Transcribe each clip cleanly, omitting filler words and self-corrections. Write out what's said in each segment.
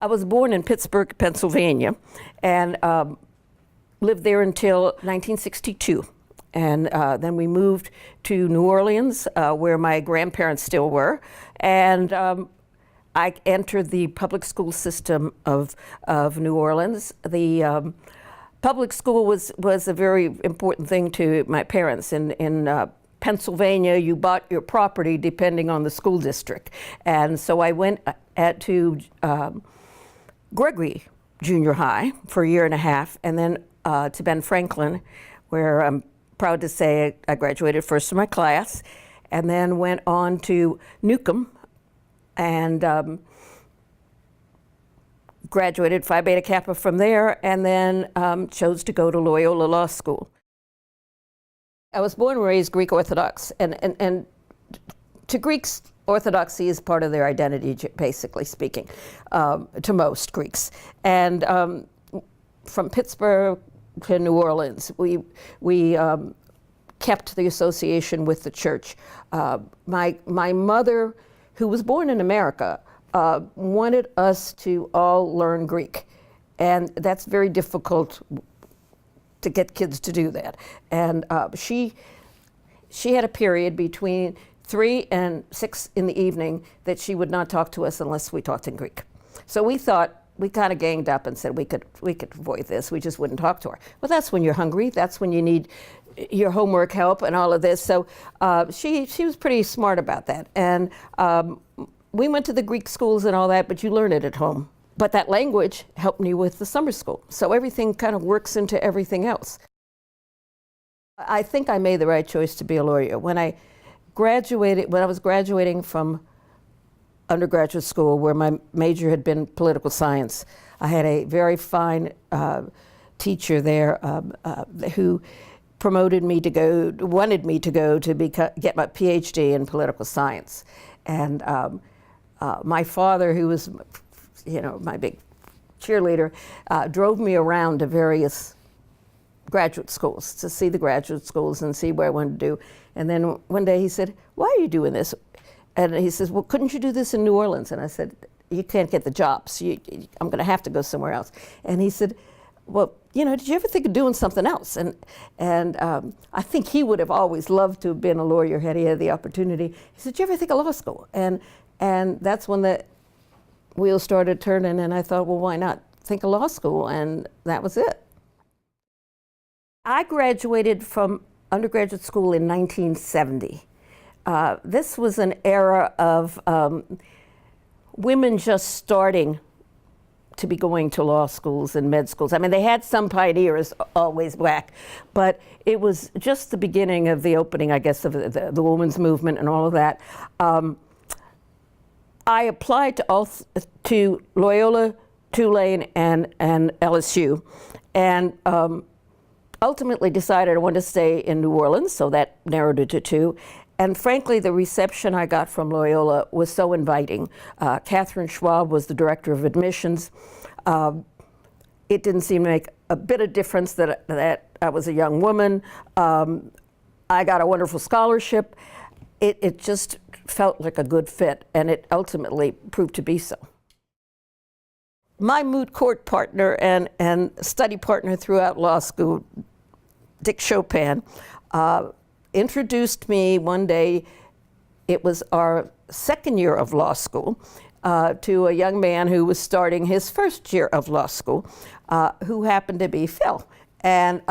I was born in Pittsburgh, Pennsylvania, and lived there until 1962. And then we moved to New Orleans, where my grandparents still were. And I entered the public school system of New Orleans. The public school was a very important thing to my parents. In Pennsylvania, you bought your property depending on the school district. And so I went to Gregory Junior High for a year and a half, and then to Ben Franklin, where I'm proud to say I graduated first in my class, and then went on to Newcomb and graduated Phi Beta Kappa from there, and then chose to go to Loyola Law School. I was born and raised Greek Orthodox, and to Greeks, Orthodoxy is part of their identity, basically speaking, to most Greeks. And from Pittsburgh to New Orleans, we kept the association with the church. My mother, who was born in America, wanted us to all learn Greek. And that's very difficult to get kids to do that. And she had a period between 3 and 6 in the evening that she would not talk to us unless we talked in Greek. So we thought, we kind of ganged up and said we could avoid this. We just wouldn't talk to her. Well, that's when you're hungry. That's when you need your homework help and all of this. So she was pretty smart about that. And we went to the Greek schools and all that, but you learn it at home. But that language helped me with the summer school. So everything kind of works into everything else. I think I made the right choice to be a lawyer. When I was graduating from undergraduate school, where my major had been political science, I had a very fine teacher there who wanted me to go to get my PhD in political science. And my father, who was, my big cheerleader, drove me around to various graduate schools to see the graduate schools and see what I wanted to do. And then one day he said, "Why are you doing this?" And he says, "Well, couldn't you do this in New Orleans?" And I said, "You can't get the jobs. I'm going to have to go somewhere else." And he said, "Well, did you ever think of doing something else?" And I think he would have always loved to have been a lawyer had he had the opportunity. He said, "Did you ever think of law school?" And that's when the wheels started turning, and I thought, well, why not think of law school? And that was it. I graduated from undergraduate school in 1970. This was an era of women just starting to be going to law schools and med schools. I mean, they had some pioneers always black, but it was just the beginning of the opening, I guess, of the women's movement and all of that. I applied to Loyola, Tulane, and LSU, and ultimately decided I wanted to stay in New Orleans, so that narrowed it to 2. And frankly, the reception I got from Loyola was so inviting. Catherine Schwab was the director of admissions. It didn't seem to make a bit of difference that I was a young woman. I got a wonderful scholarship. It just felt like a good fit, and it ultimately proved to be so. My moot court partner and study partner throughout law school, Dick Chopin, introduced me one day, it was our second year of law school, to a young man who was starting his first year of law school, who happened to be Phil. And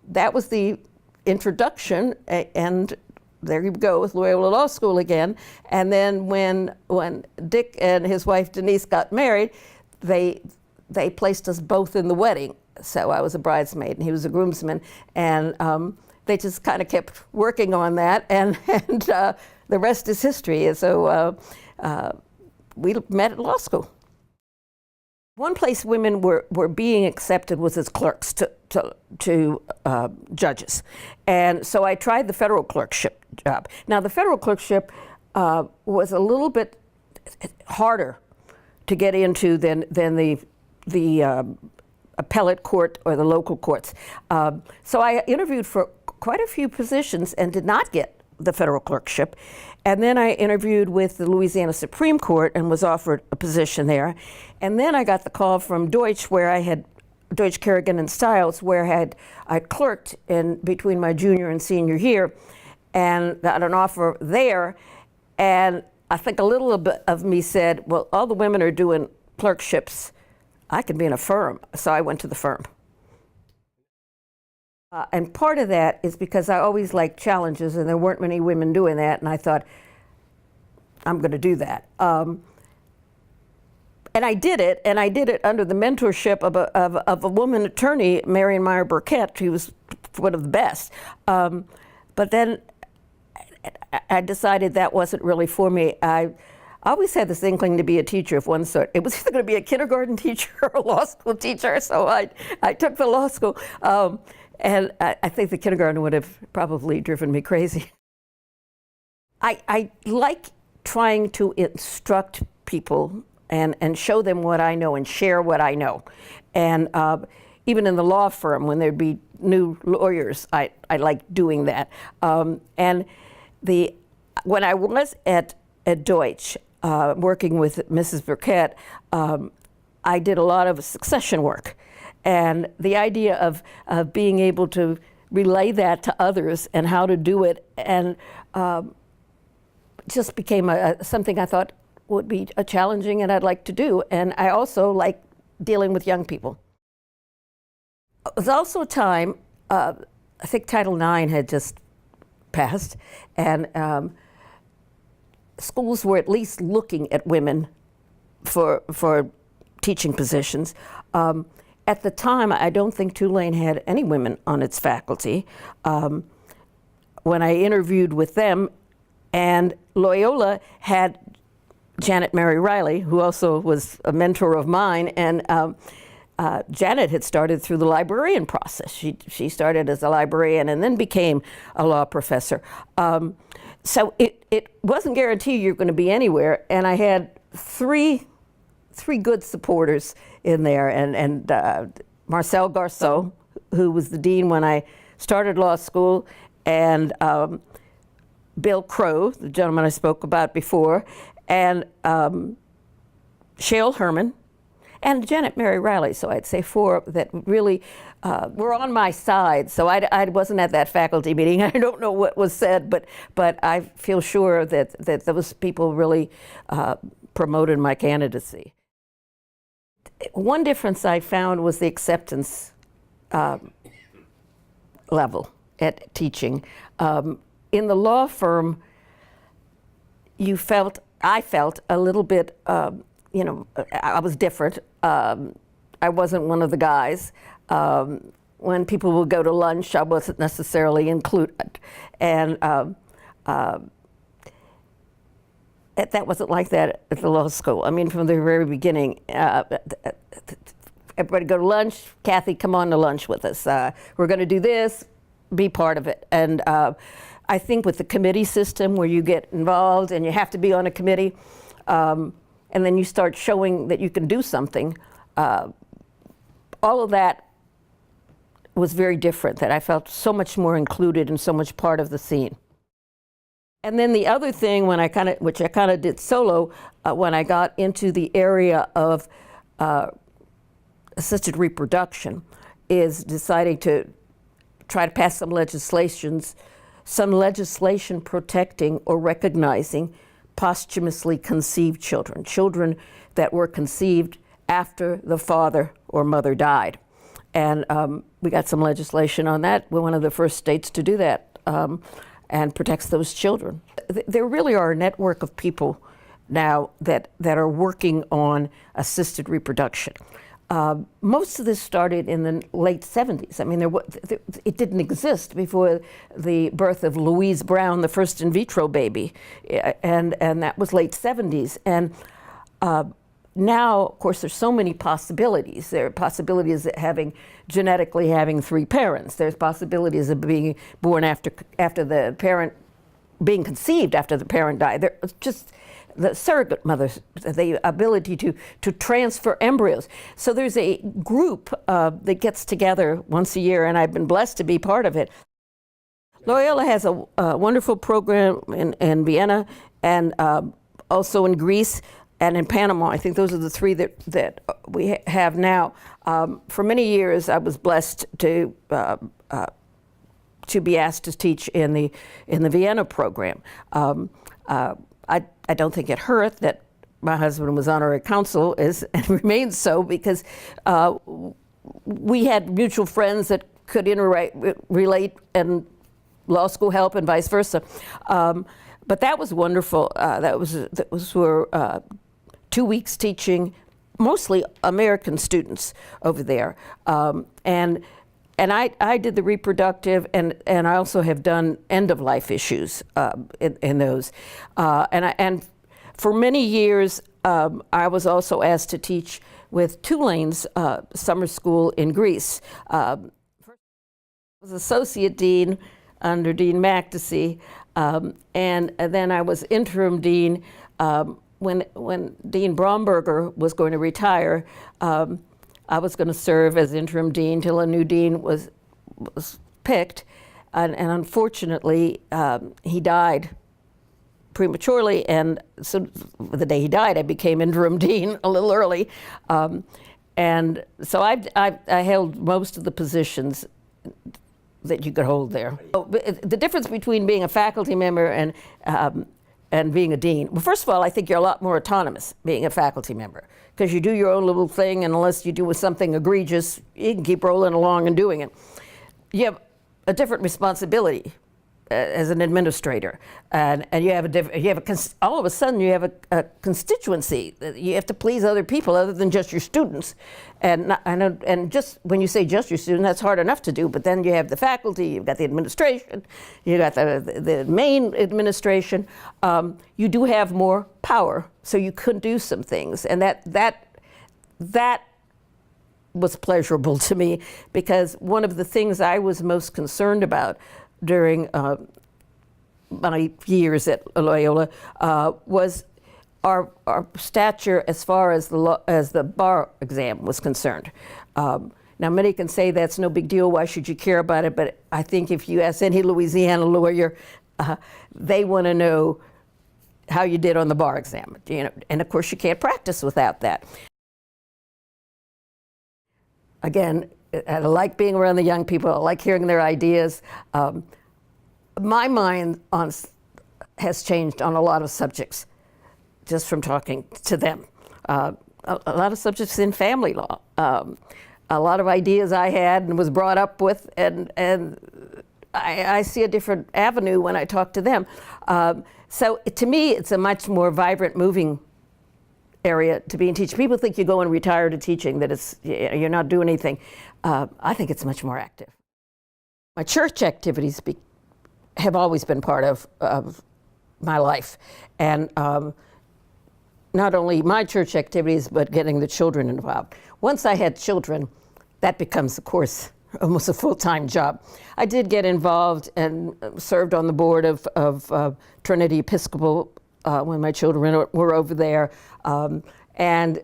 that was the introduction, and there you go with Loyola Law School again. And then when Dick and his wife Denise got married, they placed us both in the wedding. So I was a bridesmaid and he was a groomsman, and they just kind of kept working on that, and the rest is history. So we met at law school. One place women were being accepted was as clerks to judges. And so I tried the federal clerkship job. Now the federal clerkship was a little bit harder to get into than the appellate court or the local courts. So I interviewed for quite a few positions and did not get the federal clerkship. And then I interviewed with the Louisiana Supreme Court and was offered a position there. And then I got the call from Deutsch, Deutsch, Kerrigan, and Stiles, where I clerked in between my junior and senior year, and got an offer there. And I think a little bit of me said, well, all the women are doing clerkships. I could be in a firm. So I went to the firm. And part of that is because I always liked challenges, and there weren't many women doing that, and I thought, I'm going to do that. And I did it, and I did it under the mentorship of a woman attorney, Marion Meyer Burkett, who was one of the best. But then I decided that wasn't really for me. I always had this inkling to be a teacher of one sort. It was either going to be a kindergarten teacher or a law school teacher, so I took the law school. And I think the kindergarten would have probably driven me crazy. I like trying to instruct people and show them what I know and share what I know. And even in the law firm, when there'd be new lawyers, I like doing that. And when I was at Deutsch, working with Mrs. Burkett, I did a lot of succession work. And the idea of being able to relay that to others and how to do it, and just became something I thought would be challenging and I'd like to do. And I also like dealing with young people. It was also a time, I think Title IX had just passed, and schools were at least looking at women for teaching positions. At the time, I don't think Tulane had any women on its faculty. When I interviewed with them, and Loyola had Janet Mary Riley, who also was a mentor of mine, and Janet had started through the librarian process. She started as a librarian and then became a law professor. So it wasn't guaranteed you're going to be anywhere, and I had three good supporters in there, and Marcel Garceau, who was the dean when I started law school, and Bill Crow, the gentleman I spoke about before, and Shale Herman, and Janet Mary Riley. So I'd say four that really were on my side. So I wasn't at that faculty meeting. I don't know what was said, but I feel sure that those people really promoted my candidacy. One difference I found was the acceptance level at teaching. In the law firm, I felt a little bit, I was different. I wasn't one of the guys. When people would go to lunch, I wasn't necessarily included. And that wasn't like that at the law school. I mean, from the very beginning, everybody go to lunch. Kathy, come on to lunch with us. We're going to do this. Be part of it. And I think with the committee system where you get involved and you have to be on a committee, and then you start showing that you can do something, all of that was very different, that I felt so much more included and so much part of the scene. And then the other thing, which I kind of did solo, when I got into the area of assisted reproduction, is deciding to try to pass some legislation protecting or recognizing posthumously conceived children that were conceived after the father or mother died. And we got some legislation on that. We're one of the first states to do that. And protects those children. There really are a network of people now that are working on assisted reproduction. Most of this started in the late 70s. I mean, it didn't exist before the birth of Louise Brown, the first in vitro baby, and that was late 70s. And now, of course, there's so many possibilities. There are possibilities of genetically having three parents. There's possibilities of being born after the parent, being conceived after the parent died. There's just the surrogate mothers, the ability to transfer embryos. So there's a group that gets together once a year, and I've been blessed to be part of it. Loyola has a wonderful program in Vienna and also in Greece and in Panama. I think those are the three that we have now. For many years, I was blessed to be asked to teach in the Vienna program. I don't think it hurt that my husband was honorary consul and remains so, because we had mutual friends that could relate and law school help and vice versa. But that was wonderful. That was for 2 weeks teaching mostly American students over there. And I did the reproductive, and I also have done end-of-life issues in those. And for many years, I was also asked to teach with Tulane's summer school in Greece. I was associate dean under Dean McDessie, and then I was interim dean when Dean Bromberger was going to retire. I was going to serve as interim dean till a new dean was picked, and unfortunately he died prematurely, and so the day he died I became interim dean a little early, and so I held most of the positions that you could hold there. The difference between being a faculty member and being a dean, well, first of all, I think you're a lot more autonomous being a faculty member, because you do your own little thing, and unless you do something egregious, you can keep rolling along and doing it. You have a different responsibility as an administrator, and you have all of a sudden you have a constituency. You have to please other people other than just your students, and just when you say just your students, that's hard enough to do. But then you have the faculty, you've got the administration, you got the main administration. You do have more power, so you could do some things, and that was pleasurable to me, because one of the things I was most concerned about during my years at Loyola was our stature as far as the bar exam was concerned. Now, many can say that's no big deal, why should you care about it? But I think if you ask any Louisiana lawyer, they want to know how you did on the bar exam. And of course you can't practice without that. Again, I like being around the young people. I like hearing their ideas. My mind has changed on a lot of subjects just from talking to them. A lot of subjects in family law. A lot of ideas I had and was brought up with, and I see a different avenue when I talk to them. So to me, it's a much more vibrant, moving area to be in teaching. People think you go and retire to teaching, that you're not doing anything. I think it's much more active. My church activities have always been part of my life, and not only my church activities, but getting the children involved. Once I had children, that becomes, of course, almost a full-time job. I did get involved and served on the board of Trinity Episcopal when my children were over there, and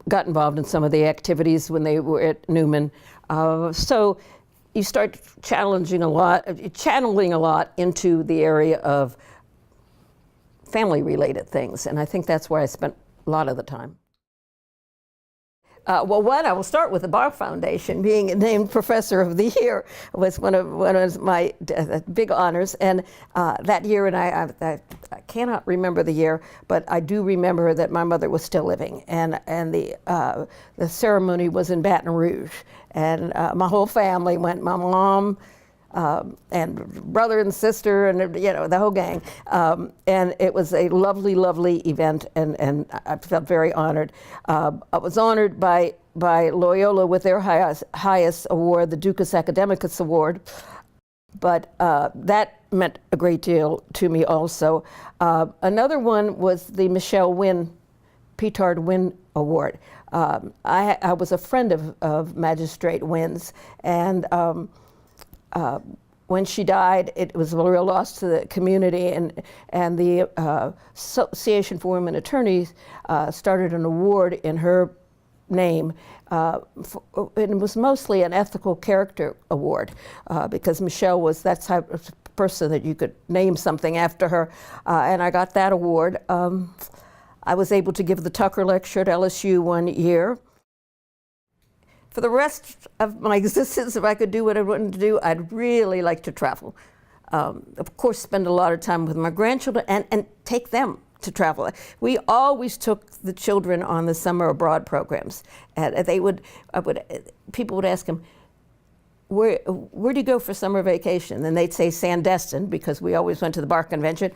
got involved in some of the activities when they were at Newman. So you start channeling a lot into the area of family-related things, and I think that's where I spent a lot of the time. Well, I will start with the Bar Foundation. Being named Professor of the Year was one of my big honors, and that year, and I cannot remember the year, but I do remember that my mother was still living, and the ceremony was in Baton Rouge, and my whole family went. My mom, and brother and sister, and the whole gang, and it was a lovely, lovely event, and I felt very honored. I was honored by Loyola with their highest award, the Ducas Academicus Award, but that meant a great deal to me also. Another one was the Michelle Wynn, Petard Wynn Award. I was a friend of Magistrate Wynn's, and when she died, it was a real loss to the community, and the Association for Women Attorneys started an award in her name. It was mostly an ethical character award because Michelle was that type of person that you could name something after her, and I got that award. I was able to give the Tucker Lecture at LSU one year. For the rest of my existence, if I could do what I wanted to do, I'd really like to travel. Of course, spend a lot of time with my grandchildren and take them to travel. We always took the children on the summer abroad programs. And people would ask them, where do you go for summer vacation? And they'd say Sandestin, because we always went to the bar convention,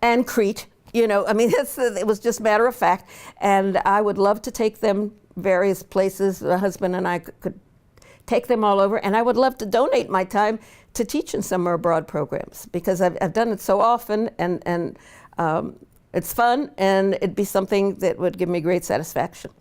and Crete. You know, I mean, it was just matter of fact. And I would love to take them various places. My husband and I could take them all over. And I would love to donate my time to teach in summer abroad programs, because I've done it so often, and it's fun, and it'd be something that would give me great satisfaction.